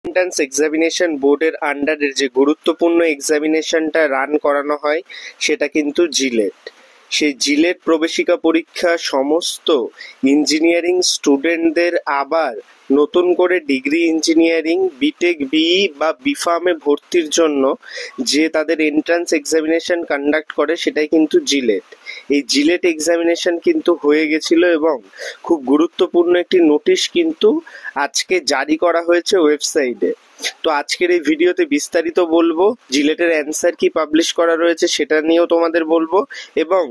Entrance examination বোর্ডের আন্ডারে যে গুরুত্বপূর্ণ এক্সামিনেশনটা রান করানো হয় সেটা কিন্তু জিলেট। সেই জিলেট প্রবেশিকা পরীক্ষা সমস্ত ইঞ্জিনিয়ারিং স্টুডেন্টদের আবার নতুন করে ডিগ্রি ইঞ্জিনিয়ারিং, বিটেক, বিই বা বিফার্মে ভর্তির জন্য যে তাদের এন্ট্রান্স এক্সামিনেশন কন্ডাক্ট করে সেটাই কিন্তু জিলেট। এই জিলেট এক্সামিনেশন কিন্তু হয়ে গেছিল এবং খুব গুরুত্বপূর্ণ একটি নোটিশ কিন্তু আজকে জারি করা হয়েছে ওয়েবসাইটে। তো আজকের এই ভিডিওতে বিস্তারিত বলবো, জিলেটের অ্যান্সার কি পাবলিশ করা রয়েছে সেটা নিয়েও তোমাদের বলবো এবং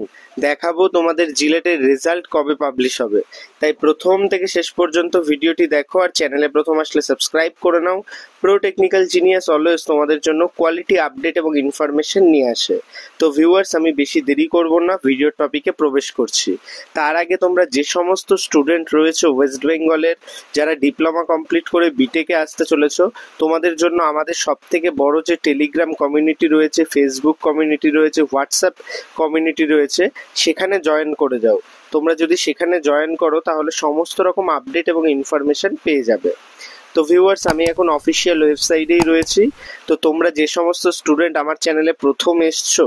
দেখাবো তোমাদের জিলেটের রেজাল্ট কবে পাবলিশ হবে। তাই প্রথম থেকে শেষ পর্যন্ত ভিডিওটি দেখো আর চ্যানেলে প্রথম আসলে সাবস্ক্রাইব করে নাও। প্রো টেকনিক্যাল জিনিয়াস অলওয়েজ তোমাদের জন্য কোয়ালিটি আপডেট এবং ইনফরমেশন নিয়ে আসে। তো ভিউয়ার্স, আমি বেশি দেরি করব না, ভিডিওর টপিকে প্রবেশ করছি। তার আগে তোমরা যে সমস্ত স্টুডেন্ট রয়েছে ওয়েস্ট বেঙ্গলের, যারা ডিপ্লোমা কমপ্লিট করে বিটেকে আসতে চলেছো, তোমাদের জন্য আমাদের সব থেকে বড় যে টেলিগ্রাম কমিউনিটি রয়েছে, ফেসবুক কমিউনিটি রয়েছে, হোয়াটসঅ্যাপ কমিউনিটি রয়েছে, সেখানে জয়েন করে যাও। তোমরা যদি সেখানে জয়েন করো তাহলে সমস্ত রকম আপডেট এবং ইনফরমেশন পেয়ে যাবে। তো ভিউয়ার্স, আমি এখন অফিসিয়াল ওয়েবসাইটেই রয়েছি। তো তোমরা যে সমস্ত স্টুডেন্ট আমার চ্যানেলে প্রথম এসছো,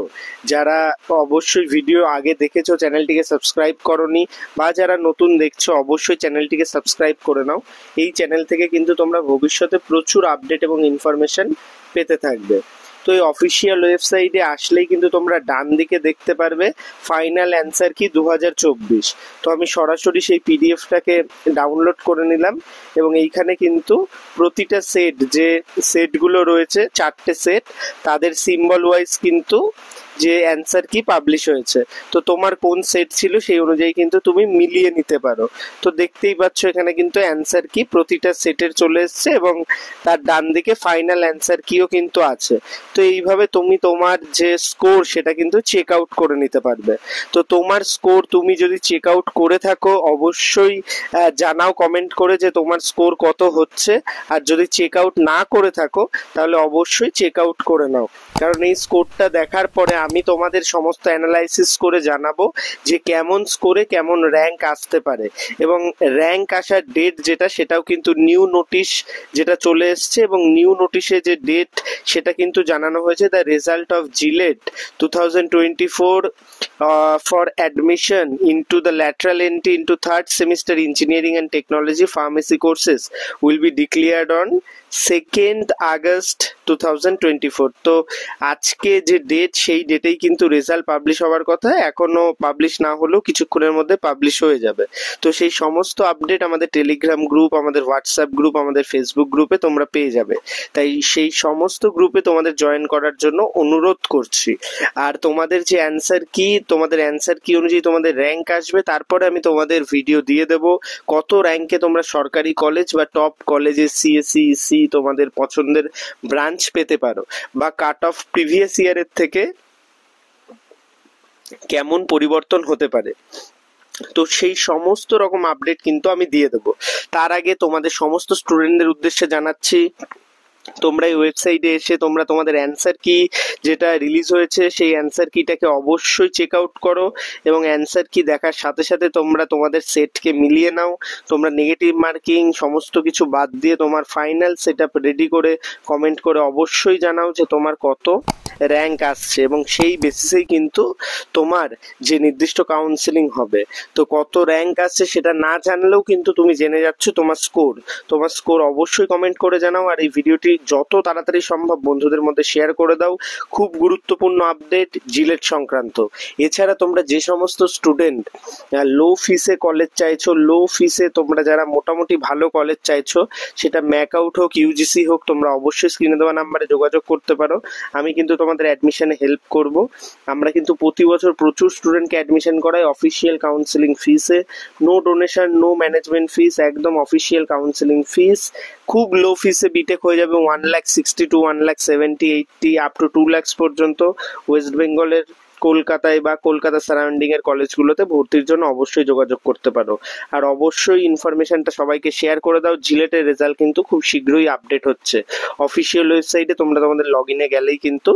যারা অবশ্যই ভিডিও আগে দেখেছো চ্যানেলটিকে সাবস্ক্রাইব করোনি, বা যারা নতুন দেখছো অবশ্যই চ্যানেলটিকে সাবস্ক্রাইব করে নাও। এই চ্যানেল থেকে কিন্তু তোমরা ভবিষ্যতে প্রচুর আপডেট এবং ইনফরমেশন পেতে থাকবে। তো এই অফিসিয়াল ওয়েবসাইটে আসলেই কিন্তু তোমরা ডান দিকে দেখতে পারবে ফাইনাল অ্যান্সার কি 2024। তো আমি সরাসরি সেই পিডিএফটাকে ডাউনলোড করে নিলাম এবং এইখানে কিন্তু প্রতিটা সেট, যে সেটগুলো রয়েছে 4টে সেট, তাদের সিম্বল ওয়াইজ কিন্তু যে অ্যান্সার কি পাবলিশ হয়েছে। তো তোমার কোন সেট ছিল সেই অনুযায়ী কিন্তু তুমি মিলিয়ে নিতে পারো। তো দেখতেই পাচ্ছ এখানে কিন্তু অ্যান্সার কি প্রতিটা সেটের চলে এসছে এবং তার ডান দিকে ফাইনাল অ্যান্সার কিও কিন্তু আছে। তো এইভাবে তুমি তোমার যে স্কোর সেটা কিন্তু চেক আউট করে নিতে পারবে। তো তোমার স্কোর তুমি যদি চেক আউট করে থাকো অবশ্যই জানাও কমেন্ট করে যে তোমার স্কোর কত হচ্ছে। আর যদি চেক আউট না করে থাকো তাহলে অবশ্যই চেক আউট করে নাও, কারণ এই স্কোরটা দেখার পরে আমি তোমাদের সমস্ত অ্যানালাইসিস করে জানাবো যে কেমন স্কোরে কেমন র্যাঙ্ক আসতে পারে। এবং র্যাঙ্ক আসার ডেট যেটা, সেটাও কিন্তু নিউ নোটিশ যেটা চলে এসছে এবং নিউ নোটিশে যে ডেট সেটা কিন্তু জানানো হয়েছে, the result of JELET 2024 for admission into the lateral entry into third semester engineering and technology pharmacy courses will be declared on 2nd August 2024। তো আজকে যে ডেট সেই ডেটেই কিন্তু রেজাল্ট পাবলিশ হওয়ার কথা, এখনো পাবলিশ না হলেও কিছুক্ষণের মধ্যে পাবলিশ হয়ে যাবে। তো সেই সমস্ত আপডেট আমাদের টেলিগ্রাম গ্রুপ, আমাদের হোয়াটসঅ্যাপ গ্রুপ, আমাদের ফেসবুক গ্রুপে তোমরা পেয়ে যাবে। তাই সেই সমস্ত গ্রুপে তোমাদের জয়েন করার জন্য অনুরোধ করছি। আর তোমাদের যে অ্যান্সার কি, তোমাদের অ্যান্সার কি অনুযায়ী তোমাদের র্যাঙ্ক আসবে, তারপরে আমি তোমাদের ভিডিও দিয়ে দেব কত র্যাঙ্কে তোমরা সরকারি কলেজ বা টপ কলেজে সিএসসি, ইসি তোমাদের পছন্দের ব্রাঞ্চ পেতে পারো, বা কাট অফ প্রিভিয়াস ইয়ারের থেকে কেমন পরিবর্তন হতে পারে। তো সেই সমস্ত রকম আপডেট কিন্তু আমি দিয়ে দেবো। তার আগে তোমাদের সমস্ত স্টুডেন্টদের উদ্দেশ্যে জানাচ্ছি, তোমরা এই ওয়েবসাইটে এসে তোমরা তোমাদের অ্যান্সার কি যেটা রিলিজ হয়েছে সেই অ্যান্সার কিটাকে অবশ্যই চেক আউট করো এবং অ্যান্সার কি দেখার সাথে সাথে তোমরা তোমাদের সেটকে মিলিয়ে নাও। তোমরা নেগেটিভ মার্কিং সমস্ত কিছু বাদ দিয়ে তোমার ফাইনাল সেট আপ রেডি করে কমেন্ট করে অবশ্যই জানাও যে তোমার কত র্যাঙ্ক আসছে এবং সেই বেসিসেই কিন্তু তোমার যে নির্দিষ্ট কাউন্সেলিং হবে। তো কত র্যাঙ্ক আসছে সেটা না জানলেও কিন্তু তুমি জেনে যাচ্ছ তোমার স্কোর অবশ্যই কমেন্ট করে জানাও। আর এই ভিডিওটি যত তাড়াতাড়ি সম্ভব বন্ধুদের মধ্যে শেয়ার করে দাও। খুব গুরুত্বপূর্ণ আপডেট জিলেট সংক্রান্ত। এছাড়া তোমরা যে সমস্ত স্টুডেন্ট লো ফিসে কলেজ চাইছো, লো ফিসে তোমরা যারা মোটামুটি ভালো কলেজ চাইছো, সেটা ম্যাকআউট হোক, ইউজিসি হোক, তোমরা অবশ্যই স্ক্রিনে দেওয়া নাম্বারে যোগাযোগ করতে পারো। আমি কিন্তু তোমাদের অ্যাডমিশনে হেল্প করব। আমরা কিন্তু প্রতি বছর প্রচুর স্টুডেন্টকে অ্যাডমিশন করাই অফিসিয়াল কাউন্সেলিং ফিসে, no donation, no management fees, একদম অফিসিয়াল কাউন্সেলিং ফিস। খুব লো ফিসে বিটেক হয়ে যাবে 1,60,000 to 1,70,000, 80 আপ টু 2 লাখ পর্যন্ত। ওয়েস্ট বেঙ্গলের কলকাতায় বা কলকাতা সারাউন্ডিং এর কলেজগুলোতে ভর্তির জন্য অবশ্যই যোগাযোগ করতে পারো। আর অবশ্যই ইনফরমেশনটা সবাইকে শেয়ার করে দাও। জিলেটের রেজাল্ট কিন্তু খুব শীঘ্রই আপডেট হচ্ছে অফিসিয়াল ওয়েবসাইটে, তোমরা তোমাদের লগ ইনে গেলেই কিন্তু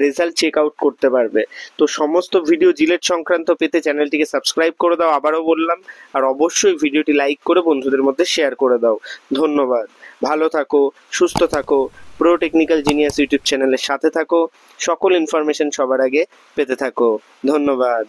রেজাল্ট চেক আউট করতে পারবে। তো সমস্ত ভিডিও জিলেট সংক্রান্ত পেতে চ্যানেলটিকে সাবস্ক্রাইব করে দাও, আবারও বললাম। আর অবশ্যই ভিডিওটি লাইক করে বন্ধুদের মধ্যে শেয়ার করে দাও। ধন্যবাদ। ভালো থাকো, সুস্থ থাকো, প্রো টেকনিক্যাল জিনিয়াস ইউটিউব চ্যানেলের সাথে থাকো, সকল ইনফরমেশন সবার আগে পেতে থাকো। ধন্যবাদ।